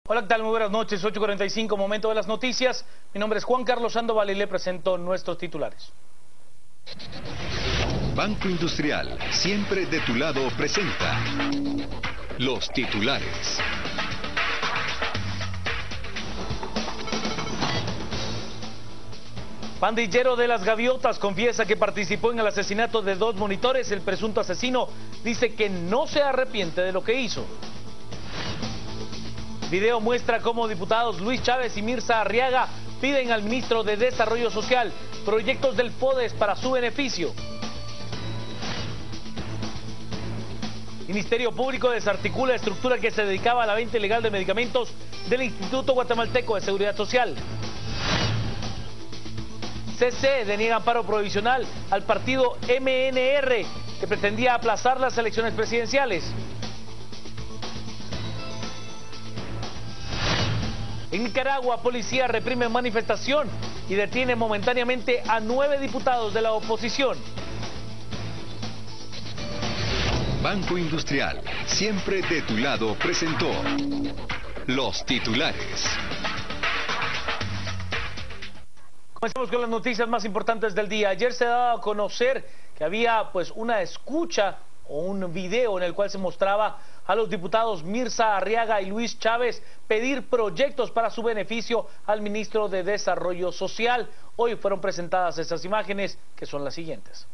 Hola, ¿qué tal? Muy buenas noches, 8:45, momento de las noticias. Mi nombre es Juan Carlos Sandoval y le presento nuestros titulares. Banco Industrial, siempre de tu lado, presenta los titulares. Pandillero de las Gaviotas confiesa que participó en el asesinato de 2 monitores. El presunto asesino dice que no se arrepiente de lo que hizo. Video muestra cómo diputados Luis Chávez y Mirza Arriaga piden al ministro de Desarrollo Social proyectos del FODES para su beneficio. Ministerio Público desarticula la estructura que se dedicaba a la venta ilegal de medicamentos del Instituto Guatemalteco de Seguridad Social. CC deniega amparo provisional al partido MNR que pretendía aplazar las elecciones presidenciales. En Nicaragua, policía reprime manifestación y detiene momentáneamente a 9 diputados de la oposición. Banco Industrial, siempre de tu lado, presentó los titulares. Comencemos con las noticias más importantes del día. Ayer se daba a conocer que había una escucha o un video en el cual se mostraba a los diputados Mirza Arriaga y Luis Chávez pedir proyectos para su beneficio al ministro de Desarrollo Social. Hoy fueron presentadas esas imágenes, que son las siguientes.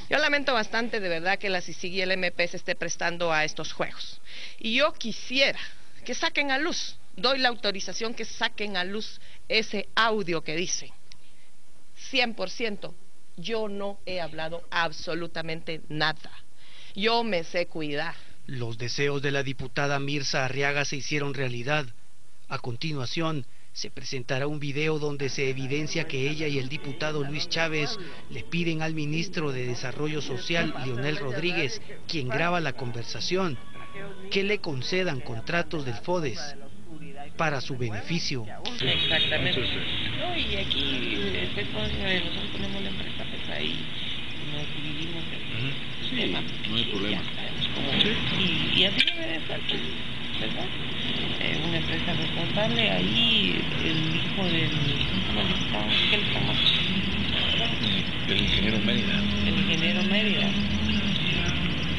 Yo lamento bastante, de verdad, que la CICIG y el MP se esté prestando a estos juegos. Y yo quisiera que saquen a luz, doy la autorización que saquen a luz ese audio que dice 100%. Yo no he hablado absolutamente nada. Yo me sé cuidar. Los deseos de la diputada Mirza Arriaga se hicieron realidad. A continuación, se presentará un video donde se evidencia que ella y el diputado Luis Chávez le piden al ministro de Desarrollo Social, Leonel Rodríguez, quien graba la conversación, que le concedan contratos del FODES para su beneficio. Exactamente. No, y aquí nosotros ponemos la empresa ahí y nos dividimos el tema. No hay problema. Y así debe de ser, ¿verdad? Una empresa responsable, ahí el hijo del diputado, ¿qué le estamos? El ingeniero Mérida. El ingeniero Mérida.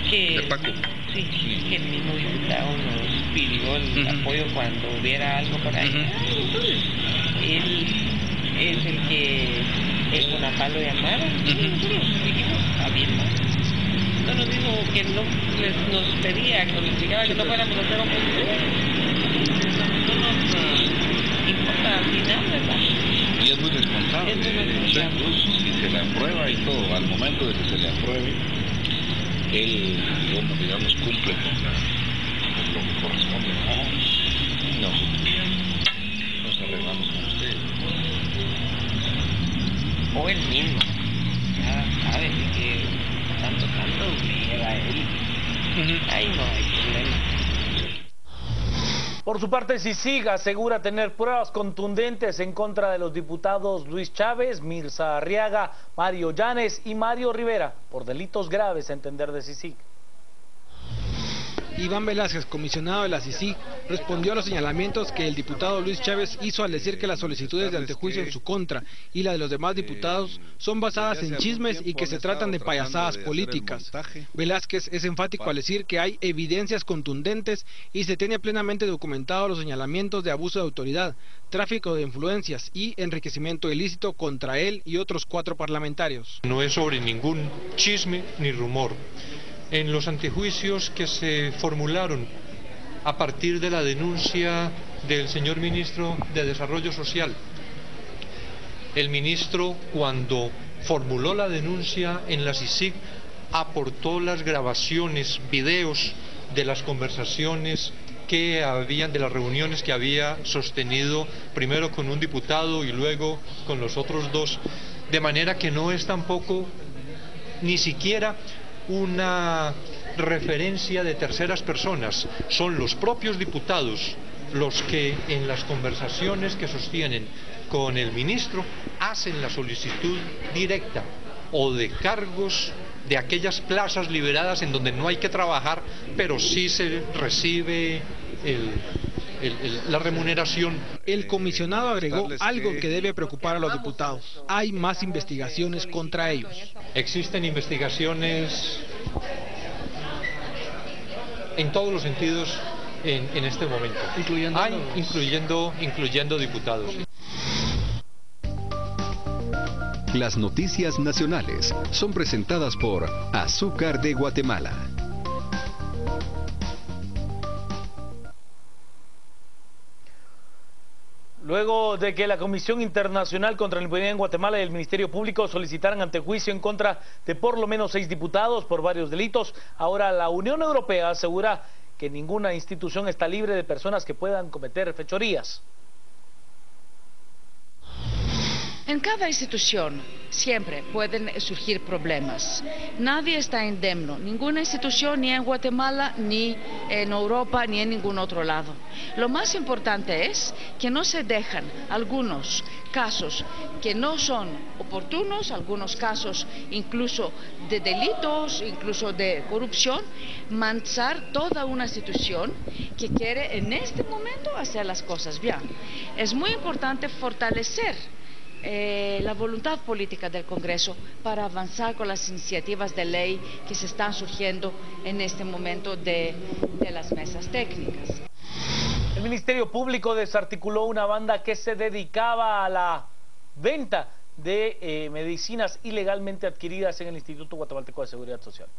Que, de Paco. Sí, que el mismo diputado nos pidió el apoyo cuando hubiera algo por ahí. Entonces, él es el que es una palo de amara. Nosotros dijimos, está bien, ¿no? No nos dijo que no nos pedía, que nos explicaba que no fuéramos a hacer oposición. No nos importa al final, ¿verdad? Y es muy responsable. Es muy responsable. Si se le aprueba y todo, al momento de que se le apruebe, él, digamos, cumple con lo que corresponde. Nos arreglamos con ustedes. O él mismo. Ya sabe que tanto me lleva a él. Ahí no hay problema. Por su parte, CICIG asegura tener pruebas contundentes en contra de los diputados Luis Chávez, Mirza Arriaga, Mario Llanes y Mario Rivera por delitos graves a entender de CICIG. Iván Velázquez, comisionado de la CICIG, respondió a los señalamientos que el diputado Luis Chávez hizo al decir que las solicitudes de antejuicio en su contra y la de los demás diputados son basadas en chismes y que se tratan de payasadas políticas. Velázquez es enfático al decir que hay evidencias contundentes y se tiene plenamente documentado los señalamientos de abuso de autoridad, tráfico de influencias y enriquecimiento ilícito contra él y otros 4 parlamentarios. No es sobre ningún chisme ni rumor. En los antejuicios que se formularon a partir de la denuncia del señor ministro de Desarrollo Social, el ministro, cuando formuló la denuncia en la CICIG, aportó las grabaciones, videos de las conversaciones que habían, de las reuniones que había sostenido primero con un diputado y luego con los otros 2, de manera que no es tampoco ni siquiera una referencia de terceras personas, son los propios diputados los que en las conversaciones que sostienen con el ministro hacen la solicitud directa o de cargos de aquellas plazas liberadas en donde no hay que trabajar, pero sí se recibe la remuneración. El comisionado agregó algo que debe preocupar a los diputados. Hay más investigaciones contra ellos. Existen investigaciones en todos los sentidos en este momento, incluyendo diputados. Las noticias nacionales son presentadas por Azúcar de Guatemala. Luego de que la Comisión Internacional contra la Impunidad en Guatemala y el Ministerio Público solicitaran antejuicio en contra de por lo menos 6 diputados por varios delitos, ahora la Unión Europea asegura que ninguna institución está libre de personas que puedan cometer fechorías. En cada institución siempre pueden surgir problemas. Nadie está indemno, ninguna institución, ni en Guatemala, ni en Europa, ni en ningún otro lado. Lo más importante es que no se dejan algunos casos que no son oportunos, algunos casos incluso de delitos, incluso de corrupción, manchar toda una institución que quiere en este momento hacer las cosas bien. Es muy importante fortalecer la voluntad política del Congreso para avanzar con las iniciativas de ley que se están surgiendo en este momento de las mesas técnicas. El Ministerio Público desarticuló una banda que se dedicaba a la venta de medicinas ilegalmente adquiridas en el Instituto Guatemalteco de Seguridad Social.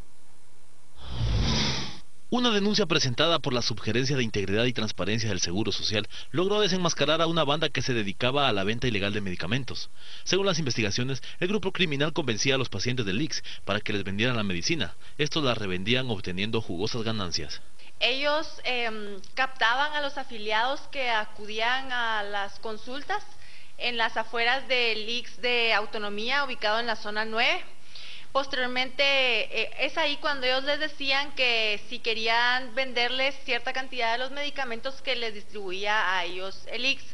Una denuncia presentada por la Subgerencia de Integridad y Transparencia del Seguro Social logró desenmascarar a una banda que se dedicaba a la venta ilegal de medicamentos. Según las investigaciones, el grupo criminal convencía a los pacientes del ICS para que les vendieran la medicina. Estos la revendían obteniendo jugosas ganancias. Ellos captaban a los afiliados que acudían a las consultas en las afueras del ICS de Autonomía, ubicado en la zona 9. Posteriormente, es ahí cuando ellos les decían que si querían venderles cierta cantidad de los medicamentos que les distribuía a ellos el ICS.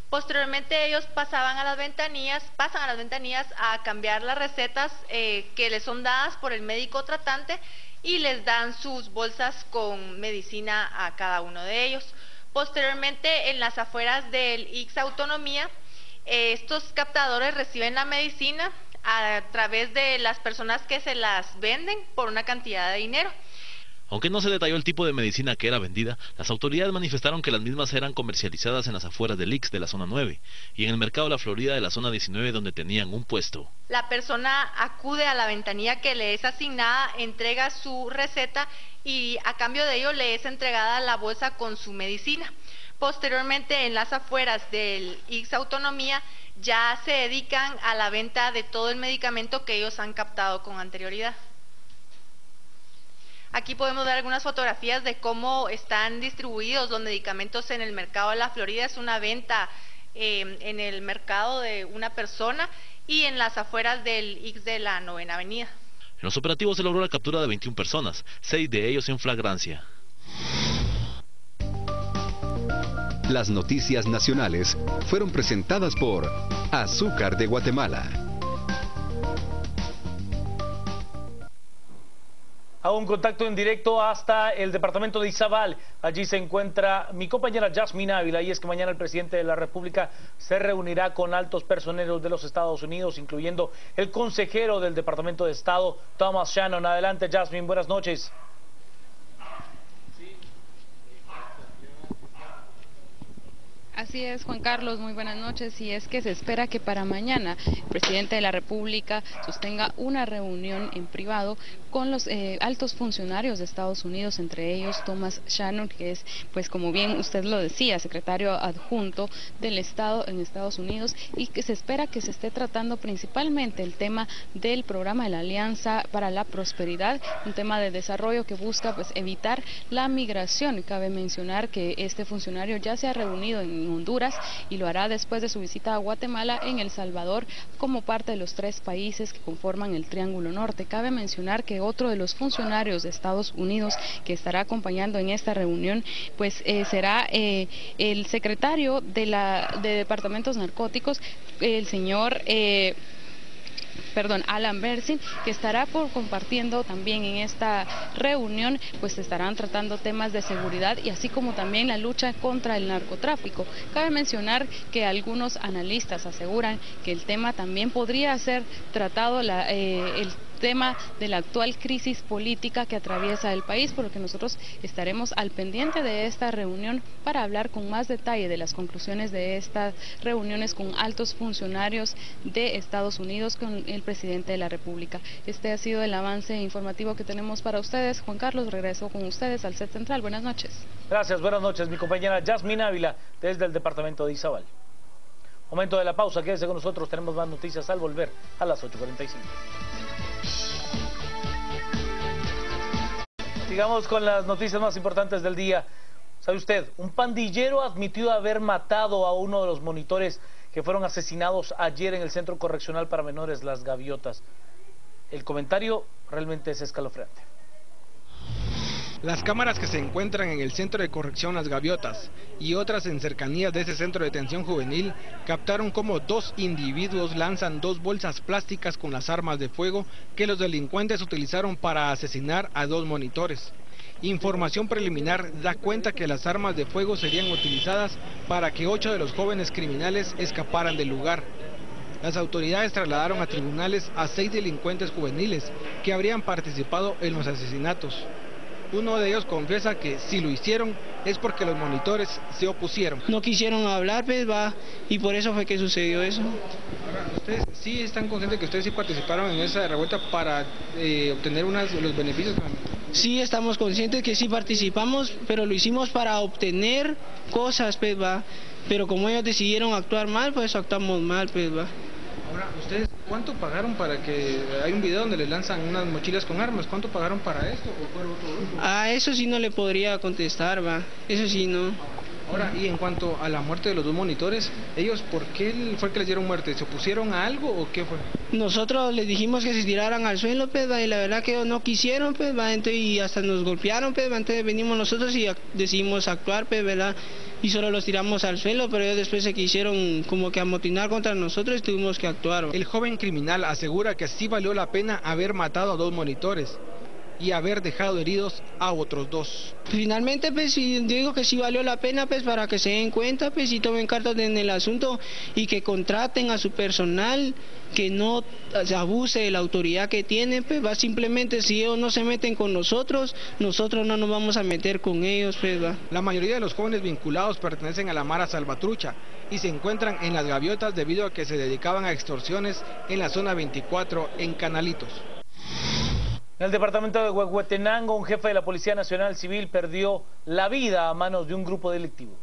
Posteriormente ellos pasan a las ventanillas a cambiar las recetas que les son dadas por el médico tratante y les dan sus bolsas con medicina a cada uno de ellos. Posteriormente, en las afueras del ICS Autonomía, estos captadores reciben la medicina a través de las personas que se las venden por una cantidad de dinero. Aunque no se detalló el tipo de medicina que era vendida, las autoridades manifestaron que las mismas eran comercializadas en las afueras del ICS de la zona 9 y en el mercado La Florida de la zona 19, donde tenían un puesto. La persona acude a la ventanilla que le es asignada, entrega su receta y a cambio de ello le es entregada la bolsa con su medicina. Posteriormente, en las afueras del ICS Autonomía, ya se dedican a la venta de todo el medicamento que ellos han captado con anterioridad. Aquí podemos ver algunas fotografías de cómo están distribuidos los medicamentos en el mercado de La Florida. Es una venta en el mercado de una persona y en las afueras del ICS de la 9ª Avenida. En los operativos se logró la captura de 21 personas, 6 de ellos en flagrancia. Las noticias nacionales fueron presentadas por Azúcar de Guatemala. Hago un contacto en directo hasta el departamento de Izabal. Allí se encuentra mi compañera Jasmine Ávila, y es que mañana el presidente de la República se reunirá con altos personeros de los Estados Unidos, incluyendo el consejero del Departamento de Estado, Thomas Shannon. Adelante, Jasmine, buenas noches. Así es, Juan Carlos, muy buenas noches. Y es que se espera que para mañana el presidente de la República sostenga una reunión en privado con los altos funcionarios de Estados Unidos, entre ellos Thomas Shannon, que es, pues como bien usted lo decía, secretario adjunto del Estado en Estados Unidos, y que se espera que se esté tratando principalmente el tema del programa de la Alianza para la Prosperidad, un tema de desarrollo que busca pues evitar la migración. Cabe mencionar que este funcionario ya se ha reunido en Honduras y lo hará después de su visita a Guatemala, en El Salvador, como parte de los 3 países que conforman el Triángulo Norte. Cabe mencionar que otro de los funcionarios de Estados Unidos que estará acompañando en esta reunión pues será el secretario de Departamentos Narcóticos, el señor Alan Bersin, que estará compartiendo también en esta reunión, pues estarán tratando temas de seguridad y así como también la lucha contra el narcotráfico. Cabe mencionar que algunos analistas aseguran que el tema también podría ser tratado, el tema de la actual crisis política que atraviesa el país, por lo que nosotros estaremos al pendiente de esta reunión para hablar con más detalle de las conclusiones de estas reuniones con altos funcionarios de Estados Unidos con el presidente de la República. Este ha sido el avance informativo que tenemos para ustedes. Juan Carlos, regreso con ustedes al set central. Buenas noches. Gracias, buenas noches. Mi compañera Yasmin Ávila desde el departamento de Izabal. Momento de la pausa, quédese con nosotros, tenemos más noticias al volver a las 8:45. Sigamos con las noticias más importantes del día. ¿Sabe usted? Un pandillero admitió haber matado a uno de los monitores que fueron asesinados ayer en el Centro Correccional para Menores Las Gaviotas. El comentario realmente es escalofriante. Las cámaras que se encuentran en el Centro de Corrección Las Gaviotas y otras en cercanías de ese centro de detención juvenil captaron cómo dos individuos lanzan dos bolsas plásticas con las armas de fuego que los delincuentes utilizaron para asesinar a dos monitores. Información preliminar da cuenta que las armas de fuego serían utilizadas para que 8 de los jóvenes criminales escaparan del lugar. Las autoridades trasladaron a tribunales a 6 delincuentes juveniles que habrían participado en los asesinatos. Uno de ellos confiesa que si lo hicieron es porque los monitores se opusieron. No quisieron hablar, pues va, y por eso fue que sucedió eso. Ahora, ¿ustedes sí están conscientes que ustedes sí participaron en esa revuelta para obtener los beneficios? Sí, estamos conscientes que sí participamos, pero lo hicimos para obtener cosas, pues va. Pero como ellos decidieron actuar mal, pues actuamos mal, pues va. Ahora, ¿ustedes cuánto pagaron para que... Hay un video donde les lanzan unas mochilas con armas, ¿cuánto pagaron para esto? ¿O fue otro grupo? Ah, eso sí no le podría contestar, va, eso sí no. Ahora, y en cuanto a la muerte de los dos monitores, ¿ellos por qué fue que les dieron muerte? ¿Se opusieron a algo o qué fue? Nosotros les dijimos que se tiraran al suelo, pues, y la verdad que ellos no quisieron, pues, entonces, y hasta nos golpearon, pues, entonces venimos nosotros y decidimos actuar, pues, ¿verdad? Y solo los tiramos al suelo, pero ellos después se quisieron como que amotinar contra nosotros y tuvimos que actuar. El joven criminal asegura que sí valió la pena haber matado a dos monitores y haber dejado heridos a otros dos. Finalmente, pues, yo digo que sí valió la pena, pues, para que se den cuenta, pues, y tomen cartas en el asunto y que contraten a su personal, que no se abuse de la autoridad que tienen, pues, va, simplemente si ellos no se meten con nosotros, nosotros no nos vamos a meter con ellos, pues, va. La mayoría de los jóvenes vinculados pertenecen a la Mara Salvatrucha y se encuentran en Las Gaviotas debido a que se dedicaban a extorsiones en la zona 24 en Canalitos. En el departamento de Huehuetenango, un jefe de la Policía Nacional Civil perdió la vida a manos de un grupo delictivo.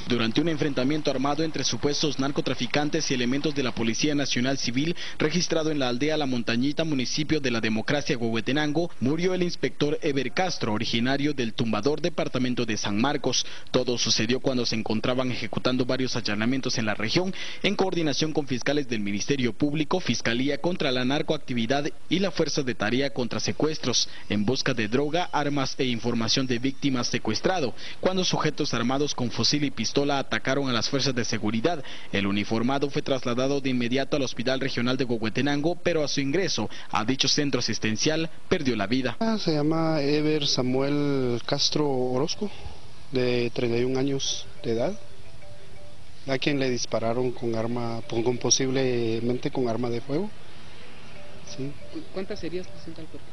Durante un enfrentamiento armado entre supuestos narcotraficantes y elementos de la Policía Nacional Civil registrado en la aldea La Montañita, municipio de La Democracia, Huehuetenango, murió el inspector Eber Castro, originario del Tumbador, departamento de San Marcos. Todo sucedió cuando se encontraban ejecutando varios allanamientos en la región, en coordinación con fiscales del Ministerio Público, Fiscalía contra la Narcoactividad y la Fuerza de Tarea contra Secuestros, en busca de droga, armas e información de víctimas secuestrado, cuando sujetos armados con fusil y pistola atacaron a las fuerzas de seguridad. El uniformado fue trasladado de inmediato al Hospital Regional de Huehuetenango, pero a su ingreso a dicho centro asistencial perdió la vida. Se llama Eber Samuel Castro Orozco, de 31 años de edad, a quien le dispararon posiblemente con arma de fuego. ¿Sí? ¿Cuántas heridas presenta el cuerpo?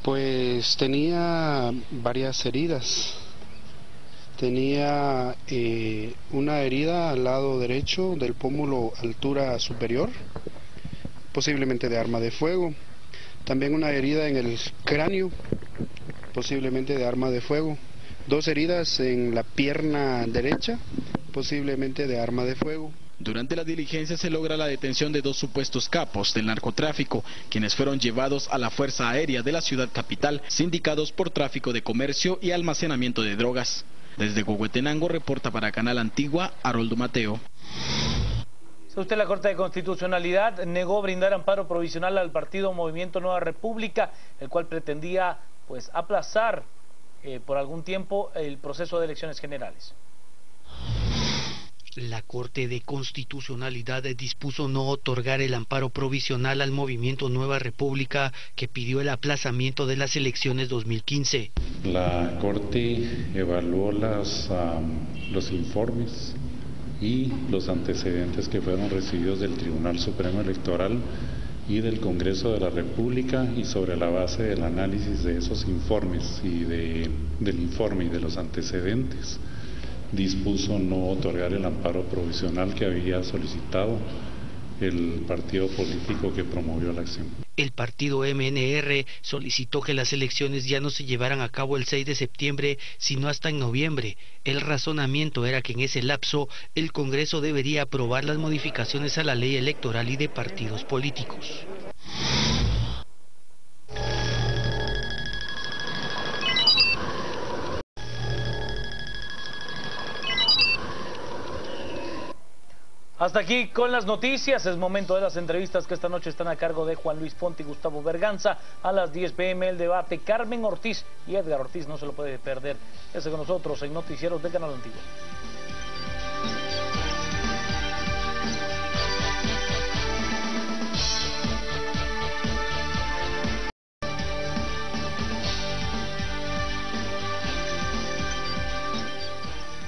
Pues tenía varias heridas. Tenía una herida al lado derecho del pómulo, altura superior, posiblemente de arma de fuego. También una herida en el cráneo, posiblemente de arma de fuego. 2 heridas en la pierna derecha, posiblemente de arma de fuego. Durante la diligencia se logra la detención de 2 supuestos capos del narcotráfico, quienes fueron llevados a la Fuerza Aérea de la ciudad capital, sindicados por tráfico de comercio y almacenamiento de drogas. Desde Huehuetenango reporta para Canal Antigua, Haroldo Mateo. Usted, la Corte de Constitucionalidad negó brindar amparo provisional al partido Movimiento Nueva República, el cual pretendía pues aplazar por algún tiempo el proceso de elecciones generales. La Corte de Constitucionalidad dispuso no otorgar el amparo provisional al movimiento Nueva República que pidió el aplazamiento de las elecciones 2015. La Corte evaluó los informes y los antecedentes que fueron recibidos del Tribunal Supremo Electoral y del Congreso de la República, y sobre la base del análisis de esos informes y del informe y de los antecedentes dispuso no otorgar el amparo provisional que había solicitado el partido político que promovió la acción. El partido MNR solicitó que las elecciones ya no se llevaran a cabo el 6 de septiembre, sino hasta en noviembre. El razonamiento era que en ese lapso el Congreso debería aprobar las modificaciones a la ley electoral y de partidos políticos. Hasta aquí con las noticias. Es momento de las entrevistas que esta noche están a cargo de Juan Luis Font y Gustavo Berganza. A las 10 p.m. el debate. Carmen Ortiz y Edgar Ortiz no se lo puede perder. Quédese con nosotros en Noticieros de Canal Antiguo.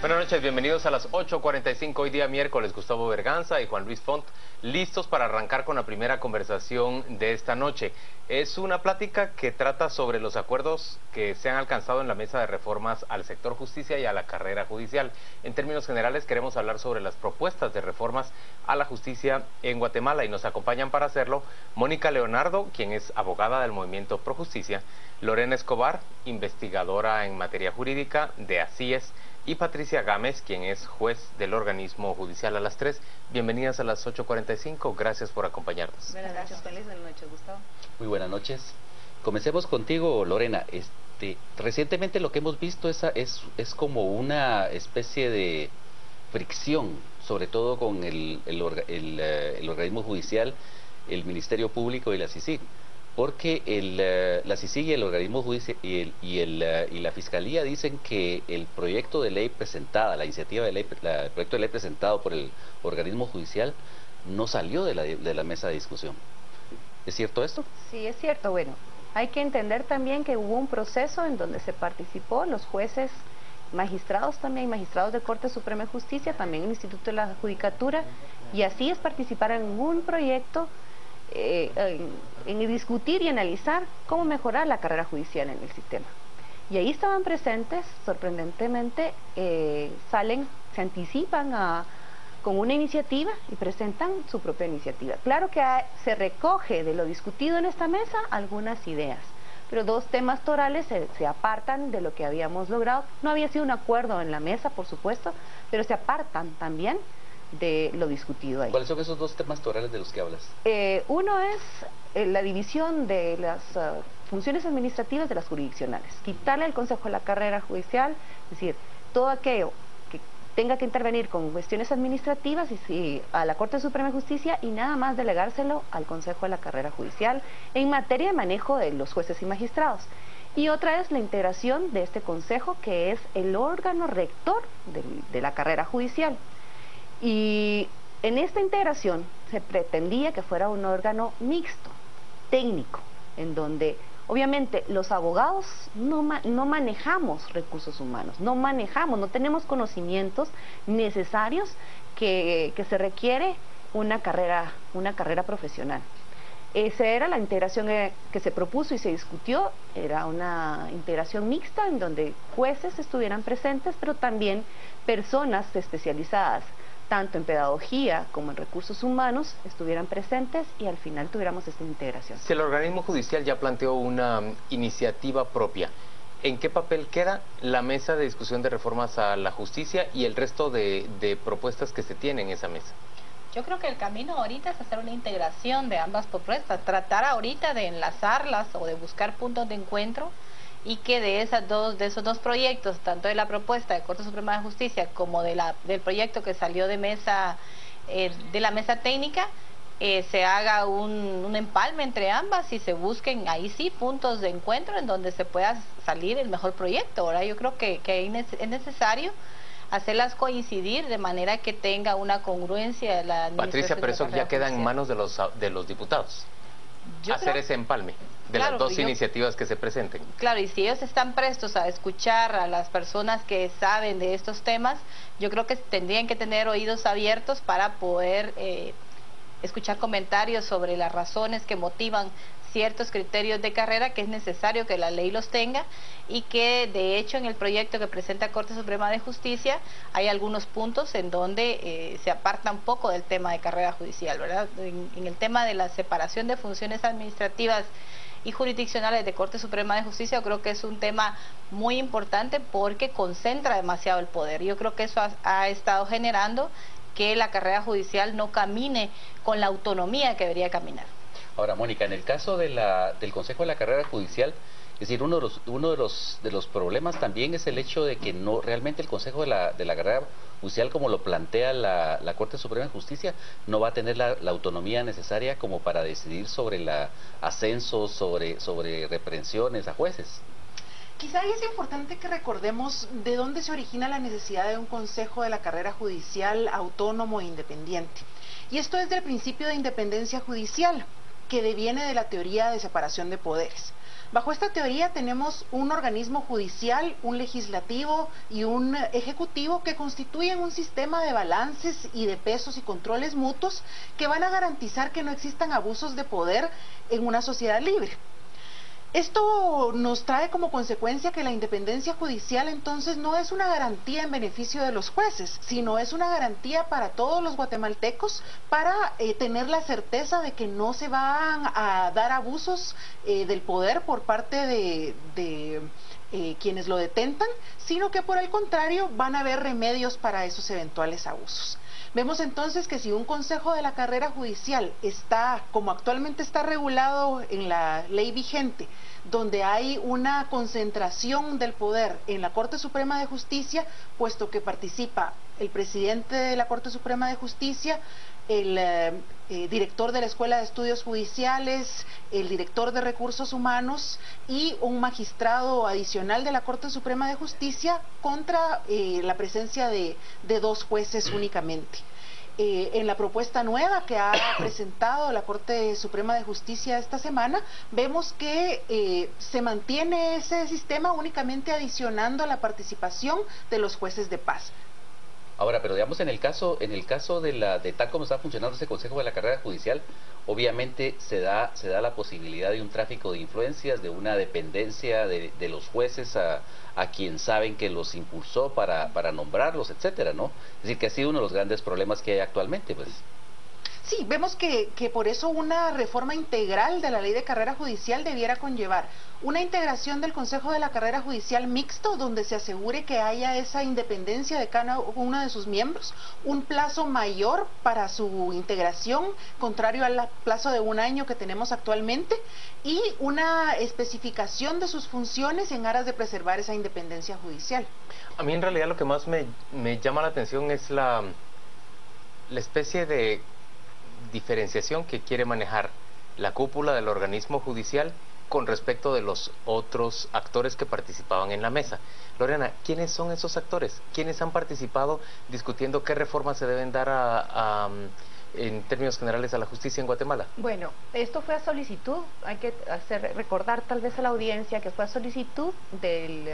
Buenas noches, bienvenidos a las 8:45, hoy día miércoles. Gustavo Berganza y Juan Luis Font listos para arrancar con la primera conversación de esta noche. Es una plática que trata sobre los acuerdos que se han alcanzado en la mesa de reformas al sector justicia y a la carrera judicial. En términos generales queremos hablar sobre las propuestas de reformas a la justicia en Guatemala, y nos acompañan para hacerlo Mónica Leonardo, quien es abogada del Movimiento Pro Justicia, Lorena Escobar, investigadora en materia jurídica de ACIES, y Patricia Gámez, quien es juez del organismo judicial. A las 3, bienvenidas a las 8:45, gracias por acompañarnos. Buenas noches, feliz noche, Gustavo. Muy buenas noches. Comencemos contigo, Lorena. Recientemente lo que hemos visto es como una especie de fricción, sobre todo con el organismo judicial, el Ministerio Público y la CICIG. Porque la CICIG y el organismo judicial y la Fiscalía dicen que el proyecto de ley presentada, la iniciativa de ley, el proyecto de ley presentado por el organismo judicial no salió de la mesa de discusión. ¿Es cierto esto? Sí, es cierto. Bueno, hay que entender también que hubo un proceso en donde se participó los jueces, magistrados también, magistrados de Corte Suprema de Justicia, también el Instituto de la Judicatura, y así es participar en un proyecto en discutir y analizar cómo mejorar la carrera judicial en el sistema. Y ahí estaban presentes, sorprendentemente, se anticipan con una iniciativa y presentan su propia iniciativa. Claro que se recoge de lo discutido en esta mesa algunas ideas, pero dos temas torales se apartan de lo que habíamos logrado. No había sido un acuerdo en la mesa, por supuesto, pero se apartan también de lo discutido ahí. ¿Cuáles son esos dos temas torales de los que hablas? Uno es la división de las funciones administrativas de las jurisdiccionales, quitarle al Consejo de la Carrera Judicial, es decir, todo aquello que tenga que intervenir con cuestiones administrativas y a la Corte Suprema de Justicia, y nada más delegárselo al Consejo de la Carrera Judicial en materia de manejo de los jueces y magistrados. Y otra es la integración de este Consejo, que es el órgano rector de la carrera judicial. Y en esta integración se pretendía que fuera un órgano mixto, técnico, en donde obviamente los abogados no manejamos recursos humanos, no tenemos conocimientos necesarios que se requiere una carrera profesional. Esa era la integración que se propuso y se discutió, era una integración mixta en donde jueces estuvieran presentes, pero también personas especializadas tanto en pedagogía como en recursos humanos estuvieran presentes, y al final tuviéramos esta integración. Si el organismo judicial ya planteó una iniciativa propia, ¿en qué papel queda la mesa de discusión de reformas a la justicia y el resto de propuestas que se tienen en esa mesa? Yo creo que el camino ahorita es hacer una integración de ambas propuestas, tratar ahorita de enlazarlas o de buscar puntos de encuentro, y que de esos dos proyectos, tanto de la propuesta de Corte Suprema de Justicia como del proyecto que salió de la mesa técnica, se haga un empalme entre ambas y se busquen ahí sí puntos de encuentro en donde se pueda salir el mejor proyecto. Ahora yo creo que es necesario hacerlas coincidir de manera que tenga una congruencia la administración. Patricia, pero eso ya queda en judicial. manos de los diputados. Yo hacer creo- ese empalme de Claro, las dos yo- iniciativas que se presenten. Claro, y si ellos están prestos a escuchar a las personas que saben de estos temas, yo creo que tendrían que tener oídos abiertos para poder escuchar comentarios sobre las razones que motivan ciertos criterios de carrera, que es necesario que la ley los tenga, y que de hecho en el proyecto que presenta Corte Suprema de Justicia hay algunos puntos en donde se aparta un poco del tema de carrera judicial, ¿verdad? En el tema de la separación de funciones administrativas y jurisdiccionales de Corte Suprema de Justicia, yo creo que es un tema muy importante porque concentra demasiado el poder. Yo creo que eso ha estado generando que la carrera judicial no camine con la autonomía que debería caminar. Ahora, Mónica, en el caso del Consejo de la Carrera Judicial, es decir, uno de los problemas también es el hecho de que no realmente el Consejo de la Carrera Judicial, como lo plantea la Corte Suprema de Justicia, no va a tener la autonomía necesaria como para decidir sobre ascensos, sobre reprensiones a jueces. Quizá ahí es importante que recordemos de dónde se origina la necesidad de un Consejo de la Carrera Judicial autónomo e independiente. Y esto es del principio de independencia judicial, que deviene de la teoría de separación de poderes. Bajo esta teoría tenemos un organismo judicial, un legislativo y un ejecutivo que constituyen un sistema de balances y de pesos y controles mutuos que van a garantizar que no existan abusos de poder en una sociedad libre. Esto nos trae como consecuencia que la independencia judicial entonces no es una garantía en beneficio de los jueces, sino es una garantía para todos los guatemaltecos para tener la certeza de que no se van a dar abusos del poder por parte de quienes lo detentan, sino que por el contrario van a haber remedios para esos eventuales abusos. Vemos entonces que si un consejo de la carrera judicial está, como actualmente está regulado en la ley vigente, donde hay una concentración del poder en la Corte Suprema de Justicia, puesto que participa el presidente de la Corte Suprema de Justicia, el director de la Escuela de Estudios Judiciales, el director de Recursos Humanos y un magistrado adicional de la Corte Suprema de Justicia contra la presencia de dos jueces únicamente. En la propuesta nueva que ha presentado la Corte Suprema de Justicia esta semana, vemos que se mantiene ese sistema únicamente adicionando a la participación de los jueces de paz. Ahora, pero digamos en el caso de tal como está funcionando ese Consejo de la Carrera Judicial, obviamente se da la posibilidad de un tráfico de influencias, de una dependencia de los jueces a quien saben que los impulsó para nombrarlos, etcétera, ¿no? Es decir, que ha sido uno de los grandes problemas que hay actualmente, pues. Sí, vemos que por eso una reforma integral de la ley de carrera judicial debiera conllevar una integración del Consejo de la Carrera Judicial mixto, donde se asegure que haya esa independencia de cada uno de sus miembros, un plazo mayor para su integración, contrario al plazo de 1 año que tenemos actualmente, y una especificación de sus funciones en aras de preservar esa independencia judicial. A mí en realidad lo que más me llama la atención es la especie de diferenciación que quiere manejar la cúpula del organismo judicial con respecto de los otros actores que participaban en la mesa. Lorena, ¿quiénes son esos actores? ¿Quiénes han participado discutiendo qué reformas se deben dar en términos generales a la justicia en Guatemala? Bueno, esto fue a solicitud, hay que recordar tal vez a la audiencia que fue a solicitud del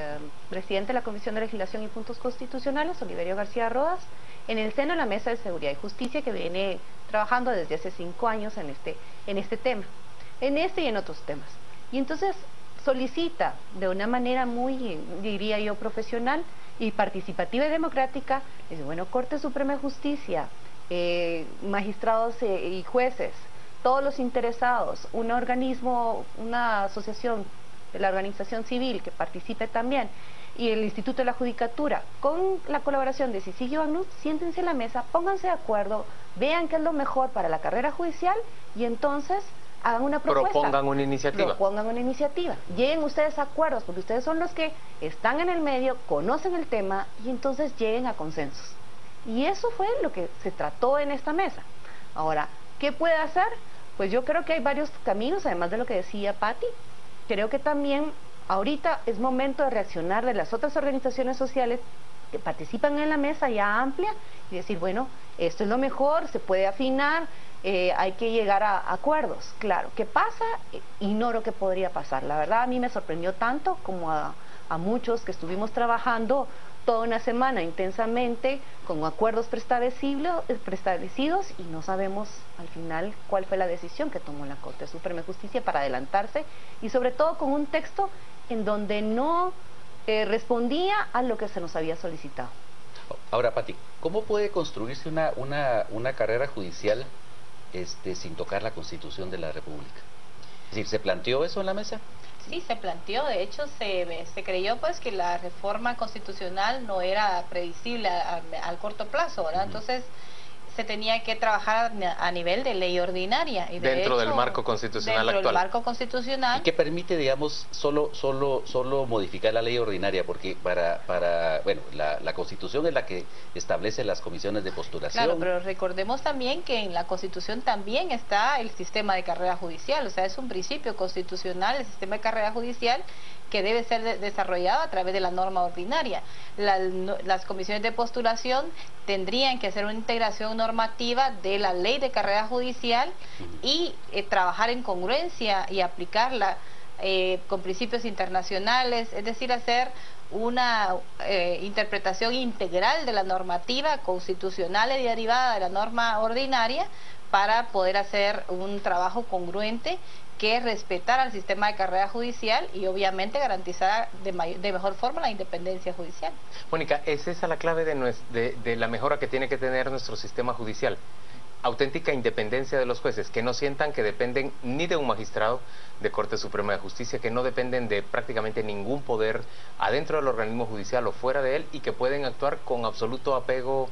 presidente de la Comisión de Legislación y Puntos Constitucionales, Oliverio García Rodas, en el seno de la Mesa de Seguridad y Justicia, que viene trabajando desde hace 5 años en este tema, en este y en otros temas. Y entonces solicita de una manera muy, diría yo, profesional y participativa y democrática, dice, bueno, Corte Suprema de Justicia, magistrados y jueces, todos los interesados, un organismo, una asociación de la organización civil que participe también, y el Instituto de la Judicatura, con la colaboración de Cecilia Ibagnuz, siéntense en la mesa, pónganse de acuerdo, vean qué es lo mejor para la carrera judicial y entonces hagan una propuesta. Propongan una iniciativa. Propongan una iniciativa. Lleguen ustedes a acuerdos, porque ustedes son los que están en el medio, conocen el tema y entonces lleguen a consensos. Y eso fue lo que se trató en esta mesa. Ahora, ¿qué puede hacer? Pues yo creo que hay varios caminos, además de lo que decía Patti. Creo que también ahorita es momento de reaccionar de las otras organizaciones sociales que participan en la mesa ya amplia y decir, bueno, esto es lo mejor, se puede afinar, hay que llegar a acuerdos. Claro, ¿qué pasa? Ignoro qué podría pasar. La verdad a mí me sorprendió tanto como a muchos que estuvimos trabajando toda una semana intensamente con acuerdos preestablecidos y no sabemos al final cuál fue la decisión que tomó la Corte Suprema de Justicia para adelantarse y sobre todo con un texto en donde no respondía a lo que se nos había solicitado. Ahora, Pati, ¿cómo puede construirse una carrera judicial sin tocar la Constitución de la República? Es decir, ¿se planteó eso en la mesa? Sí, se planteó. De hecho, se creyó pues que la reforma constitucional no era predecible al corto plazo, ¿verdad? Entonces se tenía que trabajar a nivel de ley ordinaria. Y dentro del marco constitucional actual. Dentro del marco constitucional. ¿Y qué permite, digamos, solo modificar la ley ordinaria? Porque bueno, la Constitución es la que establece las comisiones de postulación. Claro, pero recordemos también que en la Constitución también está el sistema de carrera judicial. O sea, es un principio constitucional el sistema de carrera judicial que debe ser desarrollado a través de la norma ordinaria. Las comisiones de postulación tendrían que hacer una integración normativa de la ley de carrera judicial y trabajar en congruencia y aplicarla con principios internacionales, es decir, hacer una interpretación integral de la normativa constitucional y derivada de la norma ordinaria para poder hacer un trabajo congruente que respetara el sistema de carrera judicial y obviamente garantizar de mejor forma la independencia judicial. Mónica, ¿es esa la clave de la mejora que tiene que tener nuestro sistema judicial? Auténtica independencia de los jueces, que no sientan que dependen ni de un magistrado de Corte Suprema de Justicia, que no dependen de prácticamente ningún poder adentro del organismo judicial o fuera de él y que pueden actuar con absoluto apego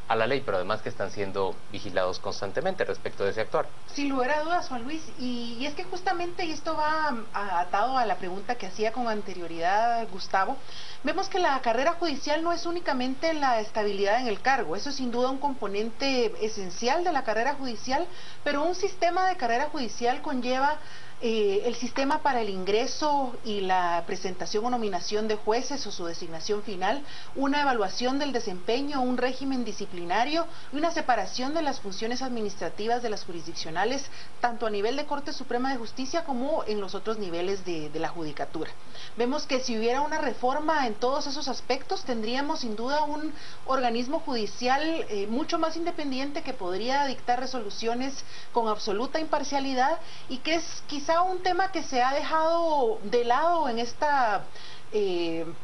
a la ley, pero además que están siendo vigilados constantemente respecto de ese actuar. Sin lugar a dudas, Juan Luis, y es que justamente, y esto va atado a la pregunta que hacía con anterioridad Gustavo, vemos que la carrera judicial no es únicamente la estabilidad en el cargo, eso es sin duda un componente esencial de la carrera judicial, pero un sistema de carrera judicial conlleva el sistema para el ingreso y la presentación o nominación de jueces o su designación final, una evaluación del desempeño, un régimen disciplinario y una separación de las funciones administrativas de las jurisdiccionales, tanto a nivel de Corte Suprema de Justicia como en los otros niveles de la judicatura. Vemos que si hubiera una reforma en todos esos aspectos, tendríamos sin duda un organismo judicial mucho más independiente que podría dictar resoluciones con absoluta imparcialidad y que es quizá un tema que se ha dejado de lado en esta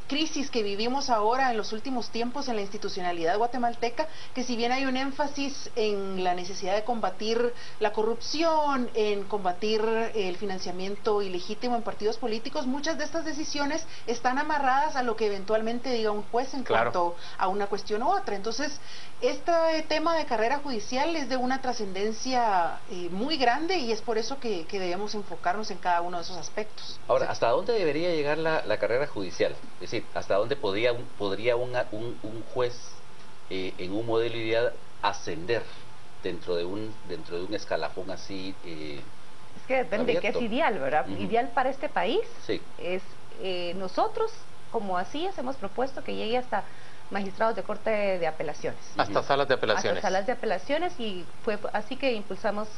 crisis que vivimos ahora en los últimos tiempos en la institucionalidad guatemalteca, que si bien hay un énfasis en la necesidad de combatir la corrupción, en combatir el financiamiento ilegítimo en partidos políticos, muchas de estas decisiones están amarradas a lo que eventualmente diga un juez en cuanto a una cuestión u otra. Entonces, este tema de carrera judicial es de una trascendencia muy grande y es por eso que debemos enfocarnos en cada uno de esos aspectos. Ahora, ¿hasta dónde debería llegar la carrera judicial? Es decir, ¿hasta dónde podría un juez en un modelo ideal ascender dentro de un escalafón así? Es que depende de qué es ideal, ¿verdad? Ideal para este país es nosotros, como así hemos propuesto que llegue hasta magistrados de Corte de Apelaciones. Hasta salas de apelaciones. Hasta salas de apelaciones y fue así que impulsamos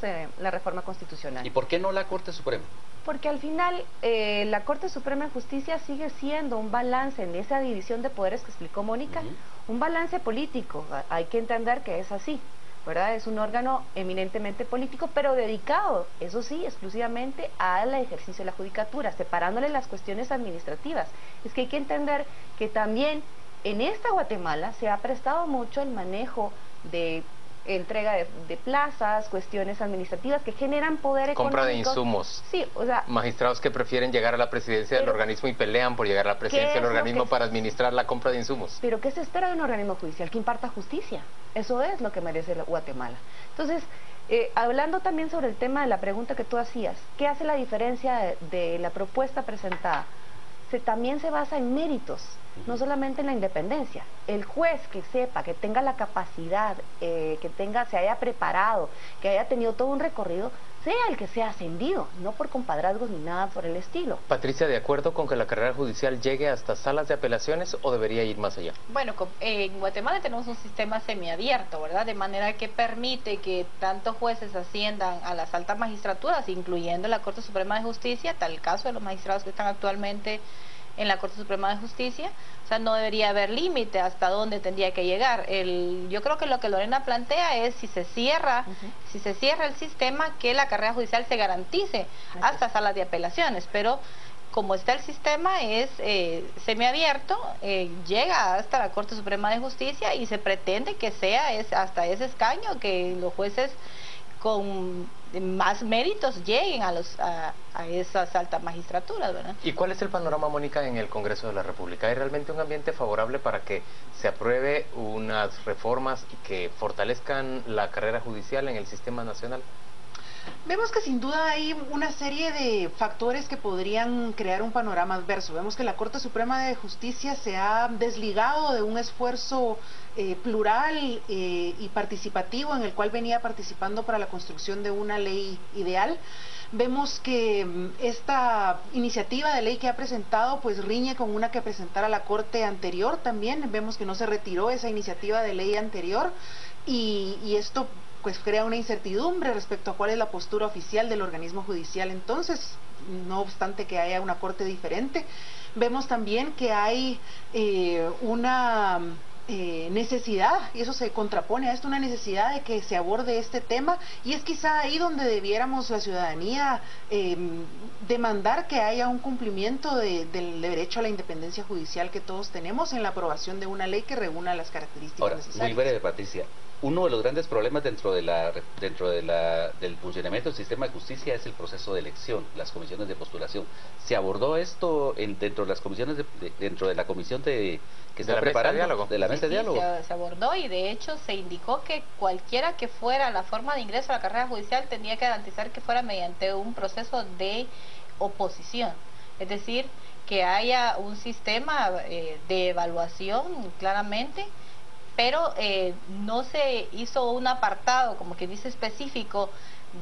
la reforma constitucional. ¿Y por qué no la Corte Suprema? Porque al final la Corte Suprema de Justicia sigue siendo un balance en esa división de poderes que explicó Mónica, un balance político. Hay que entender que es así, ¿verdad? Es un órgano eminentemente político, pero dedicado, eso sí, exclusivamente al ejercicio de la judicatura, separándole las cuestiones administrativas. Es que hay que entender que también en esta Guatemala se ha prestado mucho el manejo de entrega de plazas, cuestiones administrativas que generan poder económico. Compra de insumos. Sí, o sea, magistrados que prefieren llegar a la presidencia del organismo y pelean por llegar a la presidencia del organismo para administrar la compra de insumos. Pero ¿qué se espera de un organismo judicial? Que imparta justicia. Eso es lo que merece Guatemala. Entonces, hablando también sobre el tema de la pregunta que tú hacías, ¿qué hace la diferencia de la propuesta presentada? También se basa en méritos, no solamente en la independencia. El juez que sepa, que tenga la capacidad, se haya preparado, que haya tenido todo un recorrido, sea el que sea ascendido, no por compadrazgos ni nada por el estilo. Patricia, ¿de acuerdo con que la carrera judicial llegue hasta salas de apelaciones o debería ir más allá? Bueno, en Guatemala tenemos un sistema semiabierto, ¿verdad? De manera que permite que tanto jueces asciendan a las altas magistraturas, incluyendo la Corte Suprema de Justicia, tal caso de los magistrados que están actualmente en la Corte Suprema de Justicia. O sea, no debería haber límite hasta dónde tendría que llegar. Yo creo que lo que Lorena plantea es si se cierra el sistema, que la carrera judicial se garantice hasta salas de apelaciones, pero como está el sistema es semiabierto, llega hasta la Corte Suprema de Justicia y se pretende que sea hasta ese escaño que los jueces con más méritos lleguen a esas altas magistraturas, ¿verdad? ¿Y cuál es el panorama, Mónica, en el Congreso de la República? ¿Hay realmente un ambiente favorable para que se apruebe unas reformas que fortalezcan la carrera judicial en el sistema nacional? Vemos que sin duda hay una serie de factores que podrían crear un panorama adverso. Vemos que la Corte Suprema de Justicia se ha desligado de un esfuerzo plural y participativo en el cual venía participando para la construcción de una ley ideal. Vemos que esta iniciativa de ley que ha presentado pues riñe con una que presentara la Corte anterior también. Vemos que no se retiró esa iniciativa de ley anterior y esto pues crea una incertidumbre respecto a cuál es la postura oficial del organismo judicial. Entonces, no obstante que haya una corte diferente, vemos también que hay una necesidad, y eso se contrapone a esto, una necesidad de que se aborde este tema, y es quizá ahí donde debiéramos la ciudadanía demandar que haya un cumplimiento del derecho a la independencia judicial que todos tenemos en la aprobación de una ley que reúna las características necesarias. Muy breve, Patricia. Uno de los grandes problemas dentro del funcionamiento del sistema de justicia es el proceso de elección, las comisiones de postulación. ¿Se abordó esto dentro de las comisiones dentro de la comisión que está preparando de la mesa de diálogo? Se abordó y de hecho se indicó que cualquiera que fuera la forma de ingreso a la carrera judicial tenía que garantizar que fuera mediante un proceso de oposición, es decir, que haya un sistema de evaluación claramente, pero no se hizo un apartado, como que dice, específico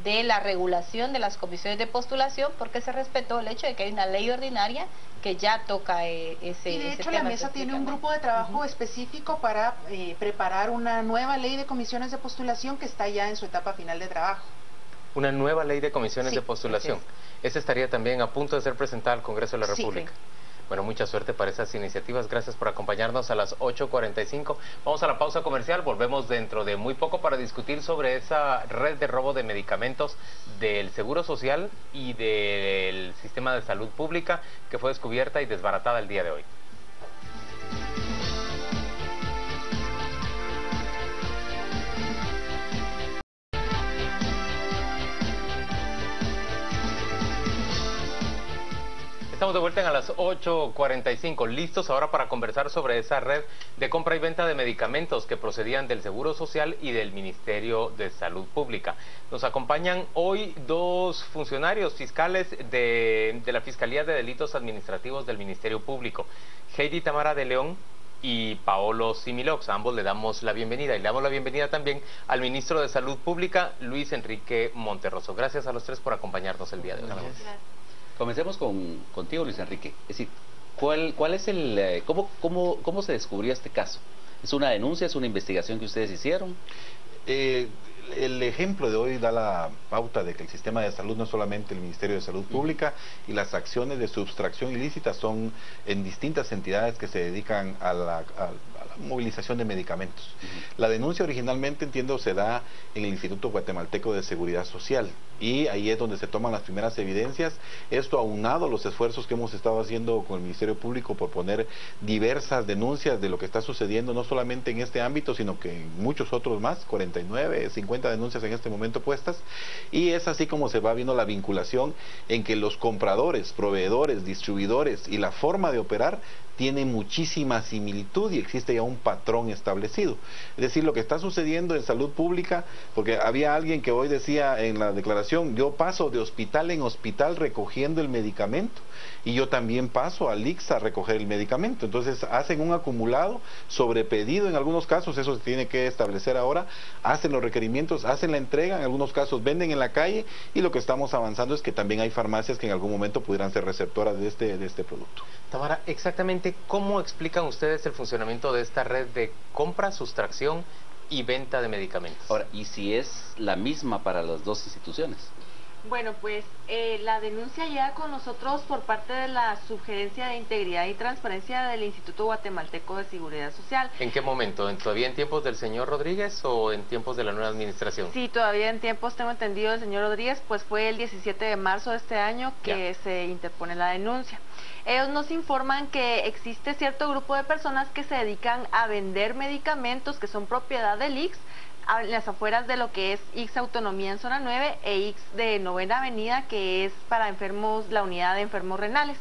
de la regulación de las comisiones de postulación, porque se respetó el hecho de que hay una ley ordinaria que ya toca ese tema. Y de hecho la mesa tiene un grupo de trabajo específico para preparar una nueva ley de comisiones de postulación que está ya en su etapa final de trabajo. Una nueva ley de comisiones de postulación. Esa estaría también a punto de ser presentada al Congreso de la República. Sí. Bueno, mucha suerte para esas iniciativas. Gracias por acompañarnos a las 8:45. Vamos a la pausa comercial. Volvemos dentro de muy poco para discutir sobre esa red de robo de medicamentos del Seguro Social y del Sistema de Salud Pública que fue descubierta y desbaratada el día de hoy. Estamos de vuelta a las 8:45, listos ahora para conversar sobre esa red de compra y venta de medicamentos que procedían del Seguro Social y del Ministerio de Salud Pública. Nos acompañan hoy dos funcionarios fiscales de la Fiscalía de Delitos Administrativos del Ministerio Público, Heidi Tamara de León y Paolo Similox. A ambos le damos la bienvenida y le damos la bienvenida también al Ministro de Salud Pública, Luis Enrique Monterroso. Gracias a los tres por acompañarnos el día de hoy. Comencemos contigo, Luis Enrique. Es decir, ¿cuál es cómo se descubrió este caso? ¿Es una denuncia, es una investigación que ustedes hicieron? El ejemplo de hoy da la pauta de que el sistema de salud no es solamente el Ministerio de Salud Pública y las acciones de sustracción ilícita son en distintas entidades que se dedican a la movilización de medicamentos. La denuncia originalmente, entiendo, se da en el Instituto Guatemalteco de Seguridad Social y ahí es donde se toman las primeras evidencias. Esto aunado a los esfuerzos que hemos estado haciendo con el Ministerio Público por poner diversas denuncias de lo que está sucediendo, no solamente en este ámbito, sino que en muchos otros más, 49, 50 denuncias en este momento puestas, y es así como se va viendo la vinculación en que los compradores, proveedores, distribuidores y la forma de operar tiene muchísima similitud y existe ya había un patrón establecido. Es decir, lo que está sucediendo en salud pública, porque había alguien que hoy decía en la declaración, yo paso de hospital en hospital recogiendo el medicamento y yo también paso al ICS a recoger el medicamento. Entonces hacen un acumulado sobre pedido en algunos casos, eso se tiene que establecer ahora, hacen los requerimientos, hacen la entrega, en algunos casos venden en la calle, y lo que estamos avanzando es que también hay farmacias que en algún momento pudieran ser receptoras de este producto. Tamara, exactamente cómo explican ustedes el funcionamiento de esta red de compra, sustracción y venta de medicamentos. Ahora, ¿y si es la misma para las dos instituciones? Bueno, pues la denuncia llega con nosotros por parte de la Subgerencia de Integridad y Transparencia del Instituto Guatemalteco de Seguridad Social. ¿En qué momento? ¿Todavía en tiempos del señor Rodríguez o en tiempos de la nueva administración? Sí, todavía en tiempos, tengo entendido, del señor Rodríguez, pues fue el 17 de marzo de este año que se interpone la denuncia. Ellos nos informan que existe cierto grupo de personas que se dedican a vender medicamentos que son propiedad del ICS, en las afueras de lo que es ICS Autonomía en Zona 9 e ICS de Novena Avenida, que es para enfermos, la unidad de enfermos renales.